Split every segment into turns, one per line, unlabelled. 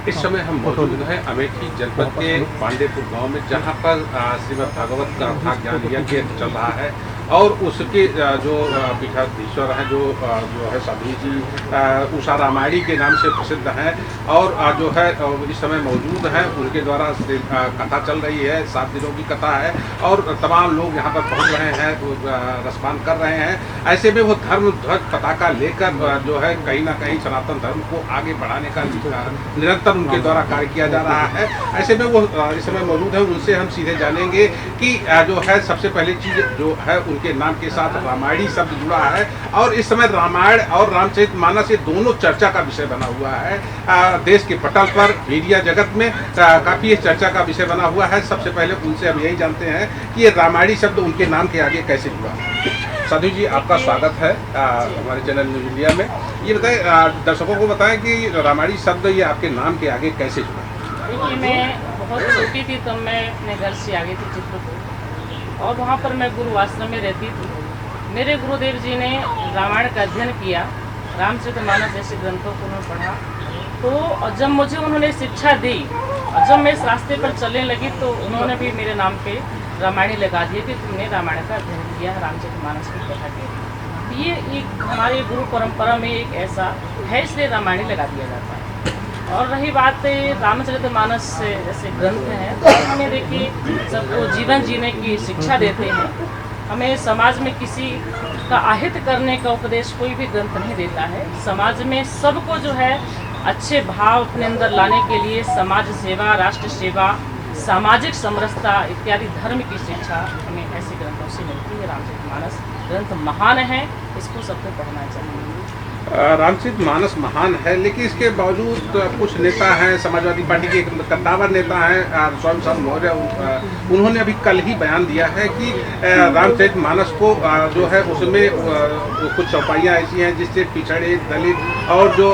इस समय हम मौजूद हैं अमेठी जनपद के पांडेपुर गांव में, जहां पर श्रीमद् भागवत का कथा ज्ञान यज्ञ चल रहा है और उसके जो पीठाधीश्वर हैं जो है साधु जी उषा रामायणी के नाम से प्रसिद्ध हैं और जो है इस समय मौजूद हैं। उनके द्वारा कथा चल रही है, 7 दिनों की कथा है और तमाम लोग यहाँ पर पहुँच रहे हैं, रसपान कर रहे हैं। ऐसे में वो धर्म ध्वज पताका लेकर जो है कहीं ना कहीं सनातन धर्म को आगे बढ़ाने का निरंतर उनके द्वारा कार्य किया जा रहा है। ऐसे में वो इस समय मौजूद है, उनसे हम सीधे जानेंगे कि जो है सबसे पहली चीज़ जो है उनके नाम के साथ रामायणी शब्द जुड़ा है और इस समय रामायण और रामचरितमानस ये दोनों चर्चा का विषय बना हुआ है। देश के पटल पर मीडिया जगत में काफ़ी चर्चा का विषय बना हुआ है। सबसे पहले उनसे हम यही जानते हैं कि ये रामायणी शब्द उनके नाम के आगे कैसे जुड़ा। साधु जी, आपका स्वागत है हमारे चैनल न्यूज इंडिया में। ये बताएं, दर्शकों को बताएं कि रामायणी शब्द ये आपके नाम के आगे कैसे जुड़ा।
देखिए, मैं बहुत छोटी थी तब मैं अपने घर से आ गई थी चित्रकूट और वहाँ पर मैं गुरु आश्रम में रहती थी। मेरे गुरुदेव जी ने रामायण का अध्ययन किया, रामचरितमानस जैसे ग्रंथों को उन्होंने पढ़ा। तो जब मुझे उन्होंने शिक्षा दी और जब मैं इस रास्ते पर चलने लगी तो उन्होंने भी मेरे नाम पे रामायणी लगा दिया कि तुमने रामायण का अध्ययन किया, रामचरितमानस की कथा की। ये एक हमारे गुरु परंपरा में एक ऐसा है, इसलिए रामायणी लगा दिया जाता है। और रही बात रामचरितमानस जैसे ग्रंथ हैं, तो हमें देखिए सबको जीवन जीने की शिक्षा देते हैं। हमें समाज में किसी का अहित करने का उपदेश कोई भी ग्रंथ नहीं देता है। समाज में सबको जो है अच्छे भाव अपने अंदर लाने के लिए समाज सेवा, राष्ट्र सेवा, सामाजिक समरसता इत्यादि धर्म की शिक्षा हमें ऐसे ग्रंथों से मिलती है। रामचरितमानस ग्रंथ महान है, इसको सबको पढ़ना चाहिए।
रामचरितमानस महान है, लेकिन इसके बावजूद कुछ नेता हैं, समाजवादी पार्टी के कद्दावर नेता हैं स्वयं शांत मौर्य, उन्होंने अभी कल ही बयान दिया है कि रामचरितमानस को जो है उसमें कुछ चौपाइयाँ ऐसी हैं जिससे पिछड़े, दलित और जो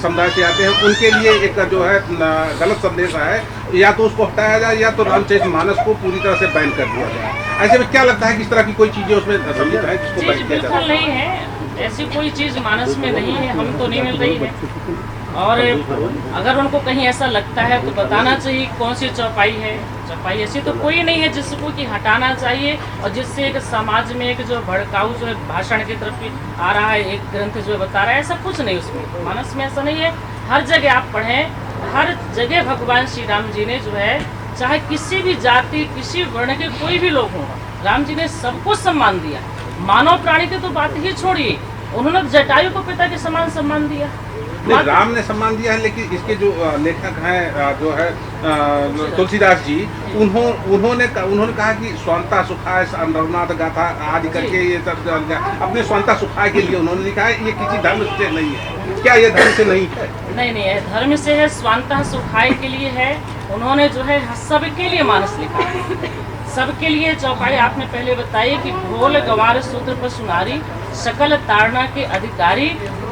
समुदाय से आते हैं उनके लिए एक जो है गलत संदेश है। या तो उसको हटाया जाए या तो रामचरितमानस को पूरी तरह से बैन कर दिया जाए। ऐसे में क्या लगता है किस तरह की कोई चीज़ें उसमें सम्मिलित है जिसको बैन किया जाए?
नहीं है, ऐसी कोई चीज़ मानस में नहीं है, हम तो नहीं मिल रही है। और अगर उनको कहीं ऐसा लगता है तो बताना चाहिए कौन सी चौपाई है। चौपाई ऐसी तो कोई नहीं है जिसको कि हटाना चाहिए और जिससे एक समाज में एक जो भड़काऊ जो है भाषण की तरफ आ रहा है, एक ग्रंथ जो बता रहा है, ऐसा कुछ नहीं उसमें। मानस में ऐसा नहीं है। हर जगह आप पढ़ें, हर जगह भगवान श्री राम जी ने जो है चाहे किसी भी जाति, किसी वर्ण के कोई भी लोग हों, राम जी ने सबको सम्मान दिया। मानव प्राणी की तो बात ही छोड़िए, उन्होंने जटायु को पिता के समान सम्मान दिया।
राम ने सम्मान दिया है, लेकिन इसके जो लेखक हैं जो है तुलसीदास जी, उन्होंने कहा कि स्वांता सुखाय रघुनाथ गाथा आदि करके ये सब अपने स्वांता सुखाय के लिए उन्होंने लिखा है। ये किसी धर्म से नहीं है। क्या ये धर्म से नहीं है? नहीं
है, धर्म से है, स्वांता सुखाय के लिए है। उन्होंने जो है सबके लिए मानस लिखा है, सबके लिए चौपाई आपने पहले बताई कि ढोल गवार सूत्र पर सुनारी, सकल ताड़ना के अधिकारी।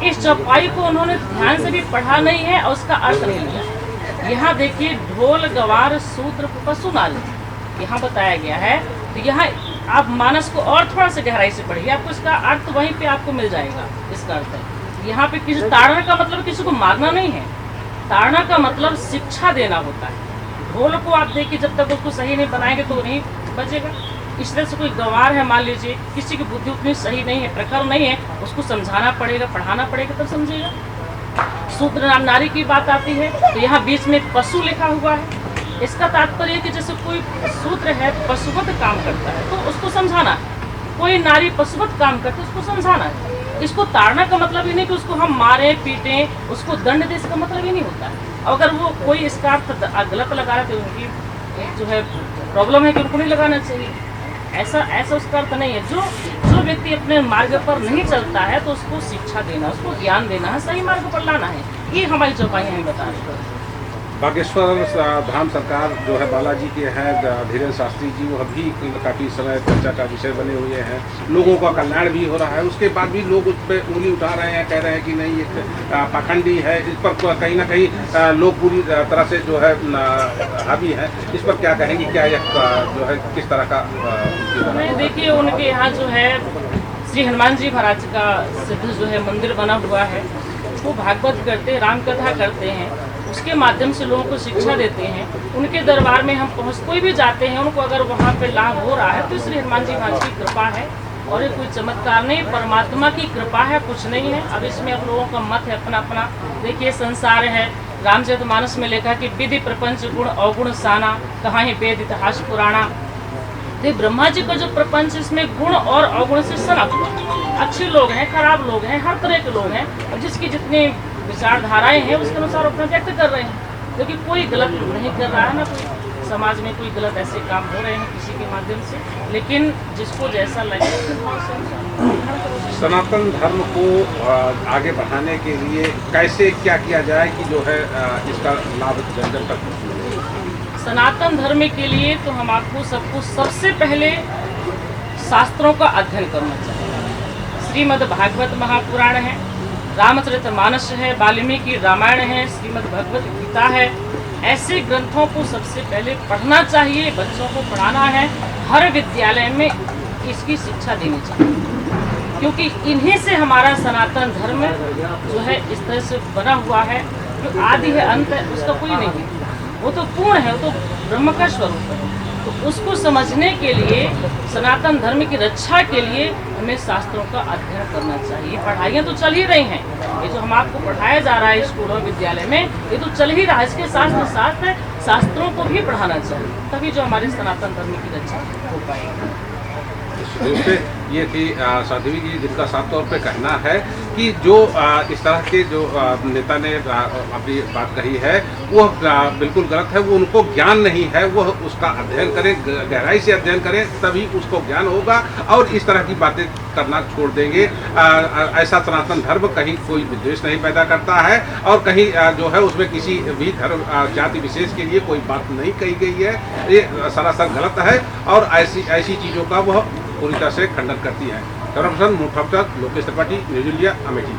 इस चौपाई को उन्होंने ध्यान से भी पढ़ा नहीं है और उसका अर्थ नहीं लिया। यहाँ देखिए, ढोल गवार सूत्र पर सुनारी यहाँ बताया गया है। तो यहाँ आप मानस को और थोड़ा सा गहराई से पढ़िए, आपको इसका अर्थ वहीं पे आपको मिल जाएगा। इसका अर्थ है यहाँ पे किसी ताड़ना का मतलब किसी को मारना नहीं है, ताड़ना का मतलब शिक्षा देना होता है। ढोल को आप देखिए, जब तक उसको सही नहीं बनाएंगे तो नहीं बजेगा। इस तरह से कोई गंवार है, मान लीजिए किसी की बुद्धि उतनी सही नहीं है, प्रखर नहीं है, उसको समझाना पड़ेगा, पढ़ाना पड़ेगा, तब समझेगा। शूद्र नाम नारी की बात आती है तो यहाँ बीच में पशु लिखा हुआ है। इसका तात्पर्य कि जैसे कोई शूद्र है, पशुवत काम करता है तो उसको समझाना है, कोई नारी पशुवत काम करती है उसको समझाना है। इसको ताड़ना का मतलब ही नहीं कि उसको हम मारें, पीटें, उसको दंड दे, इसका मतलब ही नहीं होता है। अगर वो कोई इसका अर्थ गलत लगा रहे तो उनकी जो है प्रॉब्लम है कि उनको नहीं लगाना चाहिए। ऐसा उसका अर्थ नहीं है। जो व्यक्ति अपने मार्ग पर नहीं चलता है तो उसको शिक्षा देना, उसको ज्ञान देना है, सही मार्ग पर लाना है। ये हमारी चौपाई हमें बता रही है।
बागेश्वर धाम सरकार जो है बालाजी के हैं धीरेन्द्र शास्त्री जी, वो अभी काफ़ी समय चर्चा का विषय बने हुए हैं। लोगों का कल्याण भी हो रहा है, उसके बाद भी लोग उस पर उंगली उठा रहे हैं, कह रहे हैं कि नहीं ये पाखंडी है। इस पर कहीं ना कहीं लोग पूरी तरह से जो है हावी है। इस पर क्या कहेंगे, क्या यह जो है किस तरह का?
नहीं, देखिए, उनके यहाँ जो है श्री हनुमान जी महाराज का सिद्ध जो है मंदिर बना हुआ है, वो भागवत करते, राम कथा करते हैं। उसके माध्यम से लोगों को शिक्षा देते हैं। उनके दरबार में हम कोई भी जाते हैं, उनको अगर वहाँ पे लाभ हो रहा है तो श्री हनुमान जी महाराज की कृपा है, और ये कोई चमत्कार नहीं, परमात्मा की कृपा है, कुछ नहीं है। अब इसमें अब लोगों का मत है अपना अपना। देखिए संसार है, रामचरितमानस में लिखा कि विधि प्रपंच गुण अवगुण साना, कहाँ ही वेद इतिहास पुराना। तो ब्रह्मा जी का जो प्रपंच, इसमें गुण और अवगुण से सना हुआ। अच्छे लोग हैं, खराब लोग हैं, हर तरह के लोग हैं, और जिसकी जितनी विचारधाराएं हैं उसके अनुसार अपना व्यक्त कर रहे हैं। क्योंकि कोई गलत नहीं कर रहा है ना, कोई समाज में कोई गलत ऐसे काम हो रहे हैं किसी के माध्यम से, लेकिन जिसको जैसा लगे।
सनातन धर्म को आगे बढ़ाने के लिए कैसे क्या किया जाए कि जो है इसका लाभ जन जन तक पहुंचे?
सनातन धर्म के लिए तो हम आपको सबको सबसे पहले शास्त्रों का अध्ययन करना चाहिए। श्रीमद् भागवत महापुराण है, रामचरितमानस है, वाल्मीकि रामायण है, श्रीमद् भगवत गीता है। ऐसे ग्रंथों को सबसे पहले पढ़ना चाहिए, बच्चों को पढ़ाना है, हर विद्यालय में इसकी शिक्षा देनी चाहिए, क्योंकि इन्हीं से हमारा सनातन धर्म जो है इस तरह से बना हुआ है। जो आदि है, अंत है, उसका कोई नहीं है, वो तो पूर्ण है, वो तो ब्रह्म का स्वरूप है। तो उसको समझने के लिए, सनातन धर्म की रक्षा के लिए हमें शास्त्रों का अध्ययन करना चाहिए। पढ़ाइयाँ तो चल ही रही हैं, ये जो हम आपको पढ़ाया जा रहा है स्कूलों विद्यालय में, ये तो चल ही रहा है। इसके साथ शास्त्रों को भी पढ़ाना चाहिए, तभी जो हमारे सनातन धर्म की रक्षा हो पाएगी।
रूप से ये थी साध्वी जी, जिनका साफ तौर पे कहना है कि जो इस तरह के जो नेता ने अपनी बात कही है वो बिल्कुल गलत है। वो उनको ज्ञान नहीं है, वो उसका अध्ययन करें, गहराई से अध्ययन करें, तभी उसको ज्ञान होगा। और इस तरह की बातें करना छोड़ देंगे। ऐसा सनातन धर्म कहीं कोई विद्वेष नहीं पैदा करता है, और कहीं जो है उसमें किसी भी धर्म जाति विशेष के लिए कोई बात नहीं कही गई है। ये सरासर गलत है, और ऐसी चीज़ों का वह पूरी तरह से खंडन करती है। कैमरा पर्सन मुफ्त लोकेश त्रिपाठी, न्यूज़ इंडिया, अमेठी।